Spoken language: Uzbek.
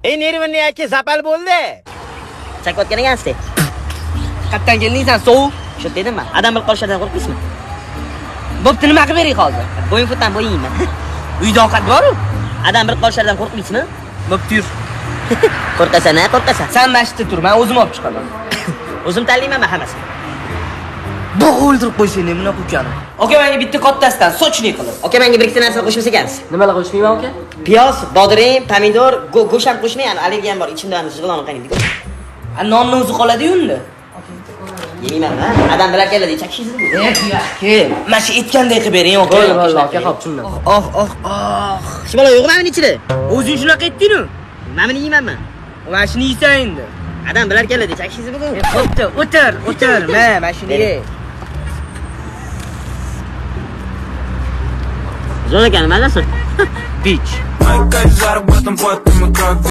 Nervini aka zapal bo'ldi. Chakotgan ekansiz. Qayerdan keldingsan, sovuq? Shu dedim men. Adam bilib qolishdan qo'rqaysizmi? Bo'pti, nima qilib bering hozir? Bo'yin futdan bo'yingmi? Uyda ovqat bor-ku. Adam bilib qolishdan qo'rqmaysizmi? Bo'pti, yur. Qo'rqasan, qo'rqasan. Sen masjidda tur, men o'zim olib chiqaman. O'zim tanlayman hammasini. Bu o'ldirib qo'ysang, nima qilgan? Aka, menga bitta kattasidan sochli qilib. Aka, menga bir ikkita narsa qo'shmas ekansiz. Nimalar qo'shmayman, aka? Piyoz, bodring, pomidor, go'sht ham qo'shmayman. Allergiyam bor, ichimda ham jig'ilonib qaynaydi. Nonni o'zi qoladi-yu unda. Yemayman, ha? Adam bilan keladi, chakishingizmi? Kel, mana shu aytganday qilib bering, aka. Bo'ldi, aka, xo'p, tushundim. Shu bola yo'qmi meni ichida? O'zing shunaqa aytding-ku. Men buni yeymanmi? Mana shuni yeysan endi. Adam bilan keladi, chakishingizmi? Bo'pti, o'tir. Mana shuni ye. Zo'r ekan, mazasi. Bitch. Hay que usar, pues, tan fuerte, me cago.